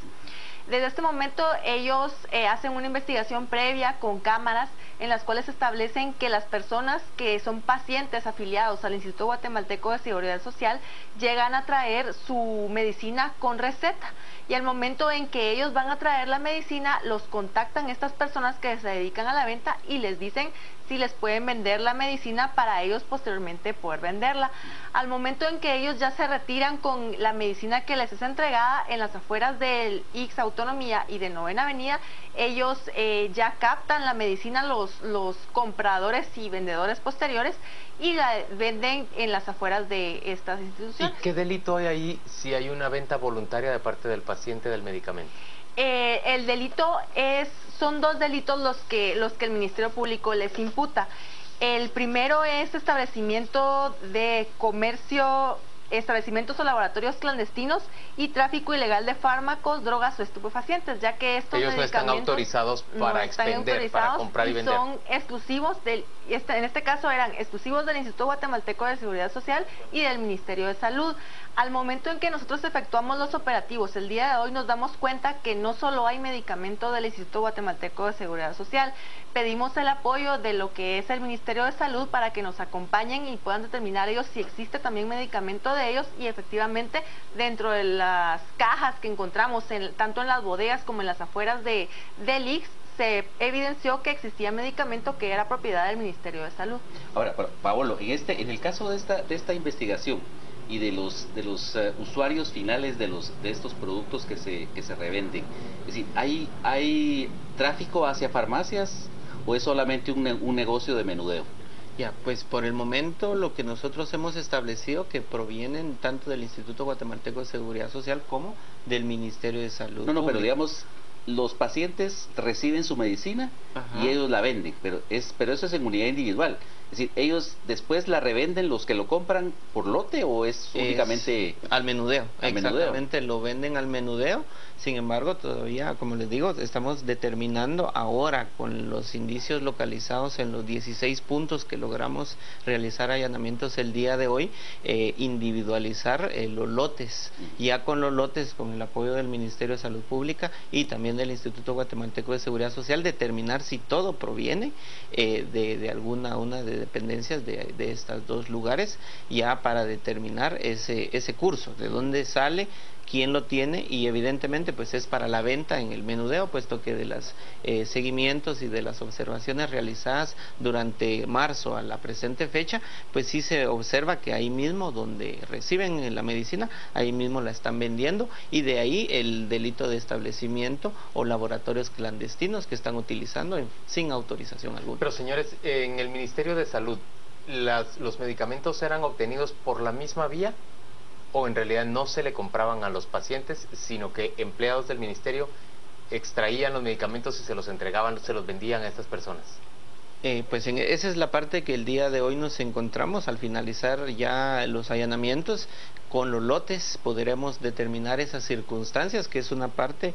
Desde este momento ellos hacen una investigación previa con cámaras en las cuales establecen que las personas que son pacientes afiliados al Instituto Guatemalteco de Seguridad Social llegan a traer su medicina con receta, y al momento en que ellos van a traer la medicina los contactan estas personas que se dedican a la venta y les dicen si les pueden vender la medicina para ellos posteriormente poder venderla. Al momento en que ellos ya se retiran con la medicina que les es entregada en las afueras del ICS Autonomía y de Novena Avenida, ellos ya captan la medicina, los compradores y vendedores posteriores, y la venden en las afueras de estas instituciones. ¿Y qué delito hay ahí si hay una venta voluntaria de parte del paciente del medicamento? El delito son dos delitos los que el Ministerio Público les imputa. El primero es establecimiento de comercio, establecimientos o laboratorios clandestinos y tráfico ilegal de fármacos, drogas o estupefacientes, ya que estos ellos no están autorizados para expender, para comprar y vender. Son exclusivos en este caso eran exclusivos del Instituto Guatemalteco de Seguridad Social y del Ministerio de Salud. Al momento en que nosotros efectuamos los operativos, el día de hoy nos damos cuenta que no solo hay medicamento del Instituto Guatemalteco de Seguridad Social, pedimos el apoyo de lo que es el Ministerio de Salud para que nos acompañen y puedan determinar ellos si existe también medicamento de ellos, y efectivamente dentro de las cajas que encontramos tanto en las bodegas como en las afueras del ICS se evidenció que existía medicamento que era propiedad del Ministerio de Salud. Ahora, Paolo, en el caso de esta investigación y de los usuarios finales de estos productos que se revenden, es decir, ¿hay tráfico hacia farmacias o es solamente un negocio de menudeo? Ya, pues por el momento lo que nosotros hemos establecido que provienen tanto del Instituto Guatemalteco de Seguridad Social como del Ministerio de Salud. No, pero digamos, los pacientes reciben su medicina y ellos la venden, pero eso es en unidad individual. Es decir, ¿ellos después la revenden los que lo compran por lote o es únicamente al menudeo? Exactamente, menudeo? Lo venden al menudeo. Sin embargo, todavía, como les digo, estamos determinando ahora con los indicios localizados en los 16 puntos que logramos realizar allanamientos el día de hoy, individualizar los lotes. Ya con los lotes, con el apoyo del Ministerio de Salud Pública y también del Instituto Guatemalteco de Seguridad Social, determinar si todo proviene de una de dependencias de estos dos lugares, ya para determinar ese curso, de dónde sale, quién lo tiene, y evidentemente pues es para la venta en el menudeo, puesto que de los seguimientos y de las observaciones realizadas durante marzo a la presente fecha, pues sí se observa que ahí mismo donde reciben la medicina, ahí mismo la están vendiendo, y de ahí el delito de establecimiento o laboratorios clandestinos que están utilizando sin autorización alguna. Pero señores, en el Ministerio de Salud, ¿los medicamentos eran obtenidos por la misma vía? ¿O en realidad no se le compraban a los pacientes, sino que empleados del ministerio extraían los medicamentos y se los entregaban, se los vendían a estas personas? Pues esa es la parte que el día de hoy nos encontramos. Al finalizar ya los allanamientos con los lotes podremos determinar esas circunstancias, que es una parte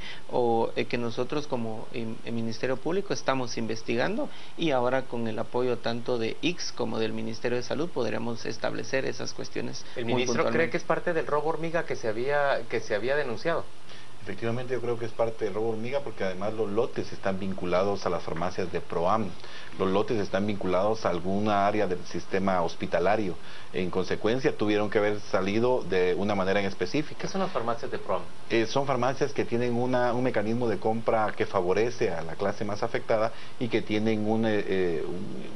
que nosotros como Ministerio Público estamos investigando, y ahora con el apoyo tanto de ICS como del Ministerio de Salud podremos establecer esas cuestiones. ¿El ministro cree que es parte del robo hormiga que se había denunciado? Efectivamente, yo creo que es parte del robo hormiga, porque además los lotes están vinculados a las farmacias de PROAM, los lotes están vinculados a alguna área del sistema hospitalario. En consecuencia, tuvieron que haber salido de una manera en específica. ¿Qué son las farmacias de PROAM? Son farmacias que tienen un mecanismo de compra que favorece a la clase más afectada y que tienen un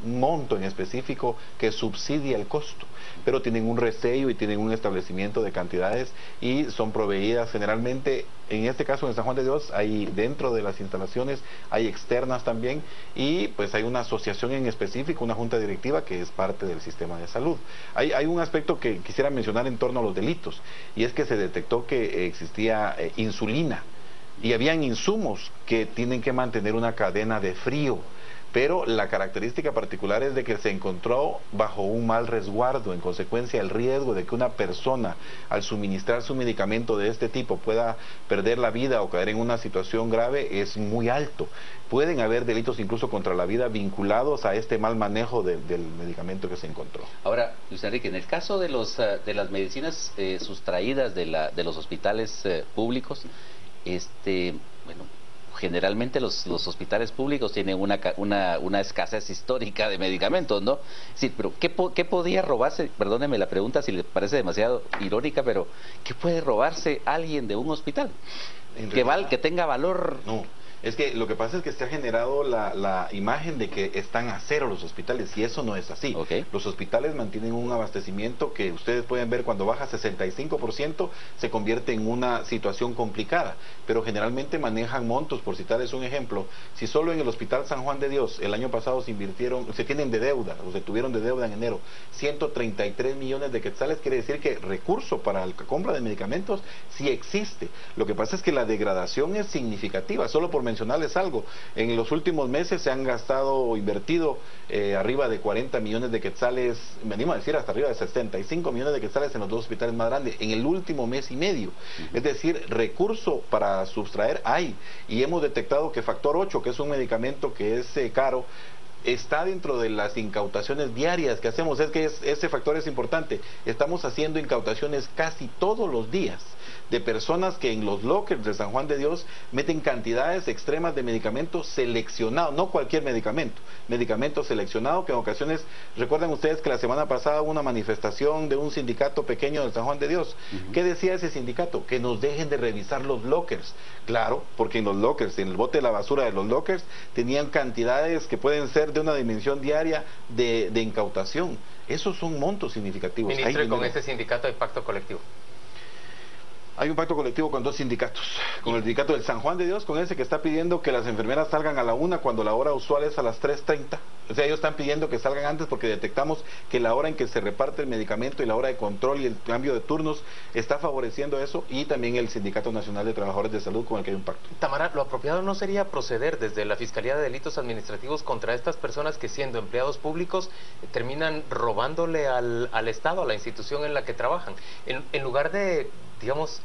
monto en específico que subsidia el costo, pero tienen un resello y tienen un establecimiento de cantidades y son proveídas generalmente. En este caso en San Juan de Dios hay dentro de las instalaciones, hay externas también, y pues hay una asociación en específico, una junta directiva que es parte del sistema de salud. Hay un aspecto que quisiera mencionar en torno a los delitos, y es que se detectó que existía insulina y habían insumos que tienen que mantener una cadena de frío. Pero la característica particular es de que se encontró bajo un mal resguardo. En consecuencia, el riesgo de que una persona al suministrar su medicamento de este tipo pueda perder la vida o caer en una situación grave es muy alto. Pueden haber delitos incluso contra la vida vinculados a este mal manejo del medicamento que se encontró. Ahora, Luis Enrique, en el caso de las medicinas sustraídas de los hospitales públicos, bueno, generalmente los hospitales públicos tienen una escasez histórica de medicamentos, ¿no? Sí, pero ¿qué podía robarse? Perdóneme la pregunta si le parece demasiado irónica, pero ¿qué puede robarse alguien de un hospital? Que tenga valor. No. Es que lo que pasa es que se ha generado la imagen de que están a cero los hospitales, y eso no es así. Los hospitales mantienen un abastecimiento que ustedes pueden ver cuando baja 65%, se convierte en una situación complicada, pero generalmente manejan montos. Por citarles un ejemplo, si solo en el Hospital San Juan de Dios el año pasado se tienen de deuda, o se tuvieron de deuda en enero, 133 millones de quetzales, quiere decir que recurso para la compra de medicamentos sí existe. Lo que pasa es que la degradación es significativa. Solo por mencionarles algo, en los últimos meses se han gastado o invertido arriba de 40 millones de quetzales, me animo a decir hasta arriba de 65 millones de quetzales en los dos hospitales más grandes en el último mes y medio. Es decir, recurso para sustraer hay, y hemos detectado que factor 8, que es un medicamento que es caro, está dentro de las incautaciones diarias que hacemos. Es que ese factor es importante. Estamos haciendo incautaciones casi todos los días de personas que en los lockers de San Juan de Dios meten cantidades extremas de medicamentos seleccionados, no cualquier medicamento seleccionado, que en ocasiones, recuerdan ustedes que la semana pasada hubo una manifestación de un sindicato pequeño de San Juan de Dios. ¿Qué decía ese sindicato? Que nos dejen de revisar los lockers. Claro, porque en los lockers, en el bote de la basura de los lockers, tenían cantidades que pueden ser de una dimensión diaria de incautación. Esos son montos significativos. Ministro, ¿y con este sindicato hay pacto colectivo? Hay un pacto colectivo con dos sindicatos, con el sindicato del San Juan de Dios, con ese que está pidiendo que las enfermeras salgan a la 1 cuando la hora usual es a las 3:30. O sea, ellos están pidiendo que salgan antes porque detectamos que la hora en que se reparte el medicamento y la hora de control y el cambio de turnos está favoreciendo eso, y también el Sindicato Nacional de Trabajadores de Salud, con el que hay un pacto. Tamara, ¿lo apropiado no sería proceder desde la Fiscalía de Delitos Administrativos contra estas personas que, siendo empleados públicos, terminan robándole al Estado, a la institución en la que trabajan? En lugar de, digamos,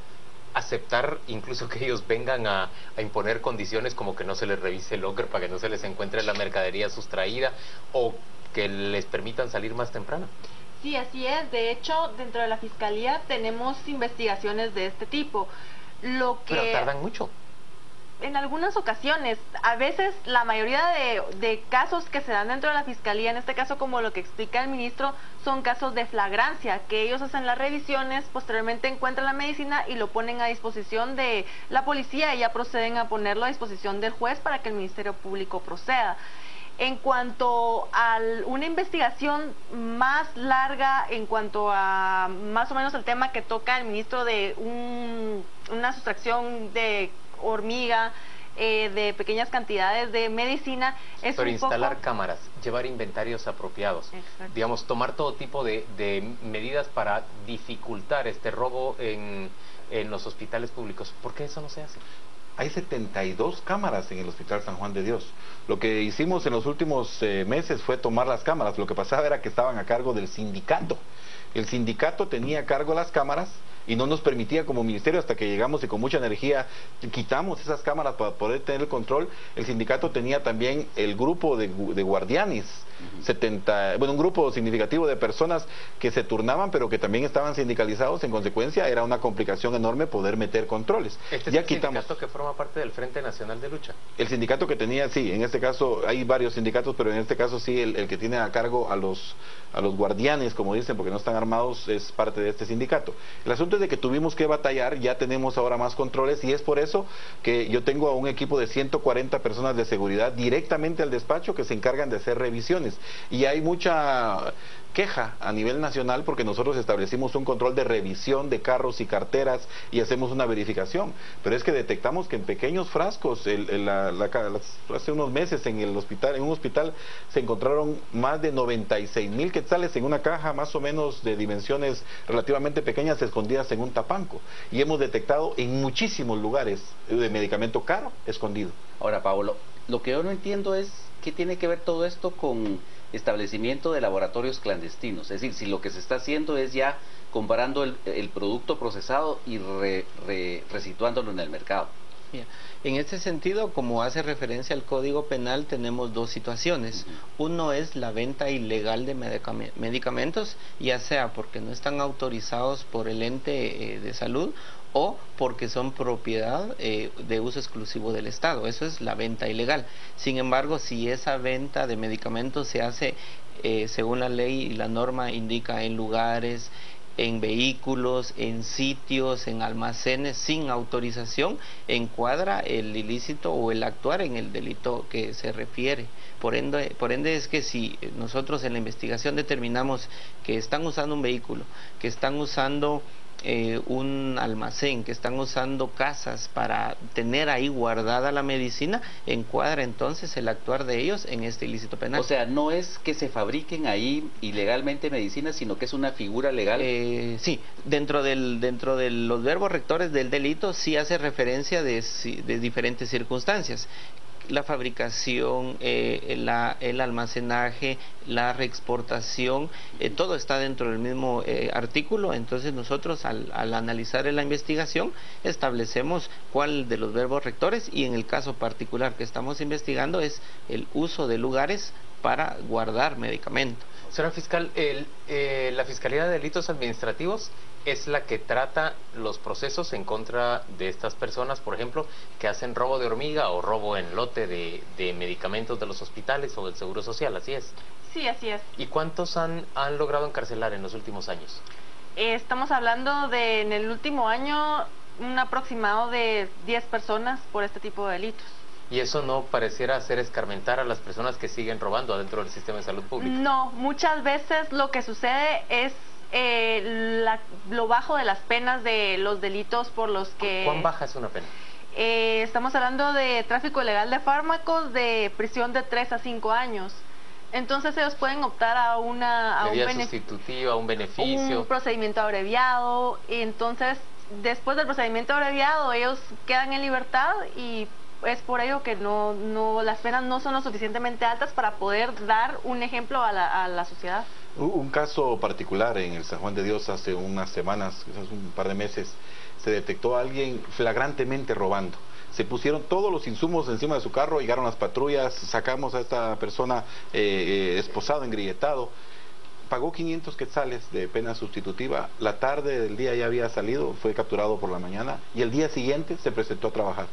aceptar incluso que ellos vengan a imponer condiciones como que no se les revise el locker para que no se les encuentre la mercadería sustraída, o que les permitan salir más temprano. Sí, así es. De hecho, dentro de la Fiscalía tenemos investigaciones de este tipo. Pero tardan mucho. En algunas ocasiones, a veces la mayoría de casos que se dan dentro de la Fiscalía, en este caso como lo que explica el ministro, son casos de flagrancia, que ellos hacen las revisiones, posteriormente encuentran la medicina y lo ponen a disposición de la policía, y ya proceden a ponerlo a disposición del juez para que el Ministerio Público proceda. En cuanto a una investigación más larga, en cuanto a más o menos el tema que toca el ministro de una sustracción de hormiga, de pequeñas cantidades de medicina, es pero instalar cámaras, llevar inventarios apropiados, digamos, tomar todo tipo de medidas para dificultar este robo en los hospitales públicos. ¿Por qué eso no se hace? Hay 72 cámaras en el Hospital San Juan de Dios. Lo que hicimos en los últimos meses fue tomar las cámaras. Lo que pasaba era que estaban a cargo del sindicato. El sindicato tenía a cargo las cámaras y no nos permitía como ministerio, hasta que llegamos y con mucha energía quitamos esas cámaras para poder tener el control. El sindicato tenía también el grupo de guardianes un grupo significativo de personas que se turnaban, pero que también estaban sindicalizados. En consecuencia, era una complicación enorme poder meter controles. ¿Este es el sindicato que forma parte del Frente Nacional de Lucha? El sindicato que tenía, sí, en este caso hay varios sindicatos, pero en este caso sí, el que tiene a cargo a los guardianes, como dicen, porque no están armados, es parte de este sindicato. El asunto es de que tuvimos que batallar, ya tenemos ahora más controles, y es por eso que yo tengo a un equipo de 140 personas de seguridad directamente al despacho que se encargan de hacer revisiones. Y hay mucha queja a nivel nacional porque nosotros establecimos un control de revisión de carros y carteras y hacemos una verificación, pero es que detectamos que en pequeños frascos, hace unos meses en un hospital se encontraron más de 96,000 quetzales en una caja más o menos de dimensiones relativamente pequeñas escondidas en un tapanco, y hemos detectado en muchísimos lugares de medicamento caro escondido. Ahora, Pablo, lo que yo no entiendo es qué tiene que ver todo esto con establecimiento de laboratorios clandestinos. Es decir, si lo que se está haciendo es ya comparando el producto procesado y resituándolo en el mercado. En este sentido, como hace referencia al Código Penal, tenemos dos situaciones. Uno es la venta ilegal de medicamentos, ya sea porque no están autorizados por el ente de salud o porque son propiedad de uso exclusivo del Estado. Eso es la venta ilegal. Sin embargo, si esa venta de medicamentos se hace según la ley y la norma indica en lugares, en vehículos, en sitios, en almacenes sin autorización, encuadra el ilícito o el actuar en el delito que se refiere. Por ende es que si nosotros en la investigación determinamos que están usando un vehículo, que están usando un almacén, que están usando casas para tener ahí guardada la medicina, encuadra entonces el actuar de ellos en este ilícito penal. O sea, no es que se fabriquen ahí ilegalmente medicinas, sino que es una figura legal. Sí, dentro de los verbos rectores del delito sí hace referencia de diferentes circunstancias. La fabricación, el almacenaje, la reexportación, todo está dentro del mismo artículo. Entonces nosotros al analizar en la investigación establecemos cuál de los verbos rectores, y en el caso particular que estamos investigando es el uso de lugares para guardar medicamentos. Señora fiscal, la Fiscalía de Delitos Administrativos es la que trata los procesos en contra de estas personas, por ejemplo, que hacen robo de hormiga o robo en lote de medicamentos de los hospitales o del Seguro Social, ¿así es? Sí, así es. ¿Y cuántos han logrado encarcelar en los últimos años? Estamos hablando de, en el último año, un aproximado de 10 personas por este tipo de delitos. ¿Y eso no pareciera hacer escarmentar a las personas que siguen robando adentro del sistema de salud pública? No, muchas veces lo que sucede es lo bajo de las penas de los delitos por los que... ¿Cuán baja es una pena? Estamos hablando de tráfico ilegal de fármacos, de prisión de 3 a 5 años. Entonces ellos pueden optar a medida sustitutiva, un beneficio, un procedimiento abreviado. Y entonces, después del procedimiento abreviado, ellos quedan en libertad, y es por ello que las penas no son lo suficientemente altas para poder dar un ejemplo a la sociedad. Un caso particular en el San Juan de Dios hace unas semanas, quizás un par de meses, se detectó a alguien flagrantemente robando. Se pusieron todos los insumos encima de su carro, llegaron las patrullas, sacamos a esta persona esposado, engrilletado, pagó 500 quetzales de pena sustitutiva, la tarde del día ya había salido, fue capturado por la mañana, y el día siguiente se presentó a trabajar.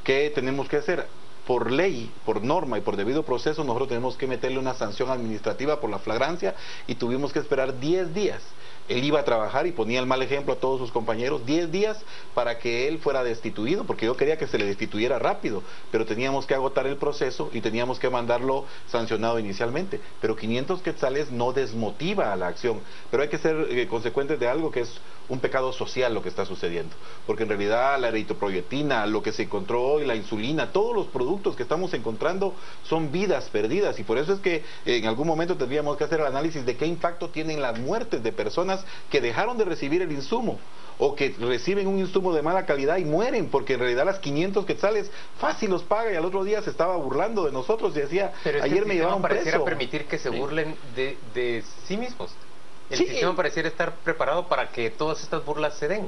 ¿Qué tenemos que hacer? Por ley, por norma y por debido proceso, nosotros tenemos que meterle una sanción administrativa por la flagrancia, y tuvimos que esperar 10 días. Él iba a trabajar y ponía el mal ejemplo a todos sus compañeros, 10 días para que él fuera destituido, porque yo quería que se le destituyera rápido, pero teníamos que agotar el proceso y teníamos que mandarlo sancionado inicialmente. Pero 500 quetzales no desmotiva a la acción, pero hay que ser consecuentes de algo que es un pecado social lo que está sucediendo, porque en realidad la eritropoyetina, lo que se encontró hoy, la insulina, todos los productos que estamos encontrando son vidas perdidas, y por eso es que en algún momento tendríamos que hacer el análisis de qué impacto tienen las muertes de personas que dejaron de recibir el insumo o que reciben un insumo de mala calidad y mueren, porque en realidad las 500 quetzales fácil los paga, y al otro día se estaba burlando de nosotros y decía, pero ayer me llevaron preso. Pareciera permitir que se burlen de sí mismos. El sistema pareciera estar preparado para que todas estas burlas se den.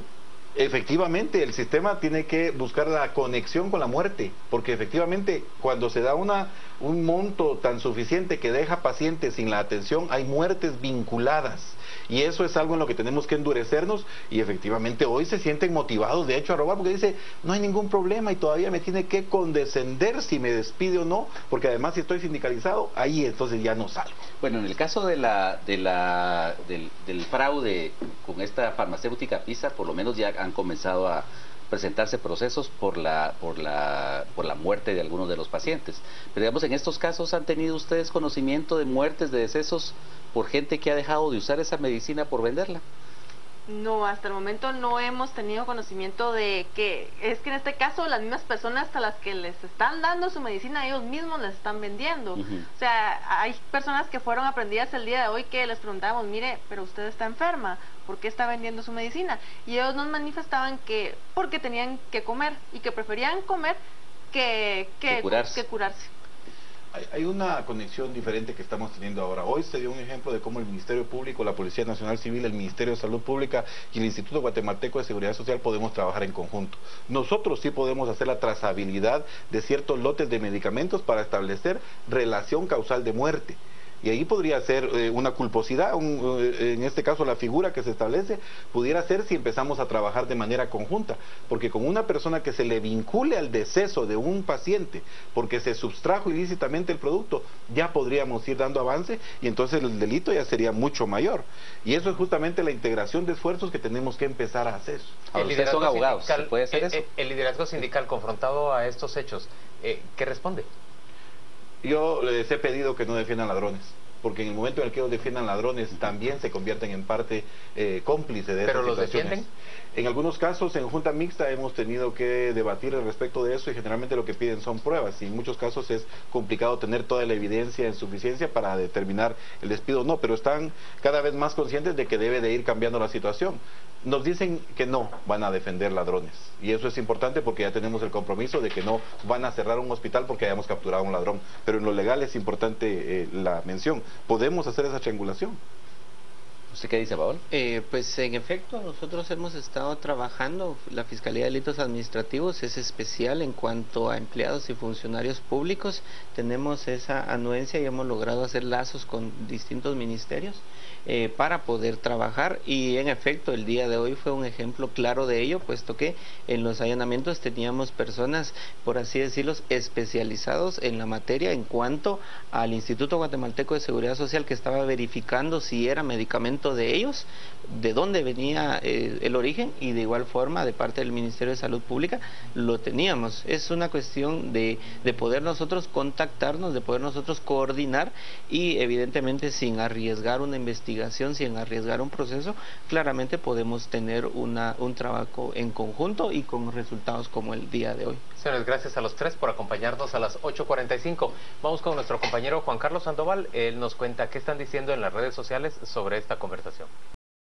Efectivamente, el sistema tiene que buscar la conexión con la muerte, porque efectivamente cuando se da un monto tan suficiente que deja pacientes sin la atención, hay muertes vinculadas. Y eso es algo en lo que tenemos que endurecernos, y efectivamente hoy se sienten motivados de hecho a robar, porque dice, no hay ningún problema y todavía me tiene que condescender si me despide o no, porque además si estoy sindicalizado, ahí entonces ya no salgo. Bueno, en el caso del fraude con esta farmacéutica Pisa, por lo menos ya han comenzado a presentarse procesos por la muerte de algunos de los pacientes. Pero digamos, en estos casos, ¿han tenido ustedes conocimiento de muertes, de decesos por gente que ha dejado de usar esa medicina por venderla? No, hasta el momento no hemos tenido conocimiento de que, es que en este caso las mismas personas a las que les están dando su medicina, ellos mismos les están vendiendo. O sea, hay personas que fueron aprendidas el día de hoy que les preguntábamos, mire, pero usted está enferma, ¿por qué está vendiendo su medicina? Y ellos nos manifestaban que porque tenían que comer y que preferían comer que curarse. Hay una conexión diferente que estamos teniendo ahora. Hoy se dio un ejemplo de cómo el Ministerio Público, la Policía Nacional Civil, el Ministerio de Salud Pública y el Instituto Guatemalteco de Seguridad Social podemos trabajar en conjunto. Nosotros sí podemos hacer la trazabilidad de ciertos lotes de medicamentos para establecer relación causal de muerte. Y ahí podría ser una culposidad, en este caso la figura que se establece, pudiera ser si empezamos a trabajar de manera conjunta, porque con una persona que se le vincule al deceso de un paciente, porque se sustrajo ilícitamente el producto, ya podríamos ir dando avance y entonces el delito ya sería mucho mayor. Y eso es justamente la integración de esfuerzos que tenemos que empezar a hacer. Ahora, ustedes son abogados, ¿se puede hacer eso? El liderazgo sindical confrontado a estos hechos, ¿qué responde? Yo les he pedido que no defiendan ladrones, porque en el momento en el que ellos defiendan ladrones también se convierten en parte cómplice de esas situaciones. ¿Pero los defienden? En algunos casos, en junta mixta hemos tenido que debatir al respecto de eso y generalmente lo que piden son pruebas y en muchos casos es complicado tener toda la evidencia en suficiencia para determinar el despido o no, pero están cada vez más conscientes de que debe de ir cambiando la situación. Nos dicen que no van a defender ladrones y eso es importante porque ya tenemos el compromiso de que no van a cerrar un hospital porque hayamos capturado a un ladrón, pero en lo legal es importante la mención. ¿Podemos hacer esa triangulación? ¿Usted qué dice, Paola? Pues en efecto, nosotros hemos estado trabajando, la Fiscalía de Delitos Administrativos es especial en cuanto a empleados y funcionarios públicos, tenemos esa anuencia y hemos logrado hacer lazos con distintos ministerios para poder trabajar y en efecto el día de hoy fue un ejemplo claro de ello, puesto que en los allanamientos teníamos personas, por así decirlo, especializados en la materia en cuanto al Instituto Guatemalteco de Seguridad Social que estaba verificando si era medicamento de ellos, de dónde venía el origen y de igual forma de parte del Ministerio de Salud Pública lo teníamos. Es una cuestión de poder nosotros contactarnos, de poder nosotros coordinar y evidentemente sin arriesgar una investigación, sin arriesgar un proceso, claramente podemos tener un trabajo en conjunto y con resultados como el día de hoy. Señores, gracias a los tres por acompañarnos a las 8:45. Vamos con nuestro compañero Juan Carlos Sandoval. Él nos cuenta qué están diciendo en las redes sociales sobre esta conversación.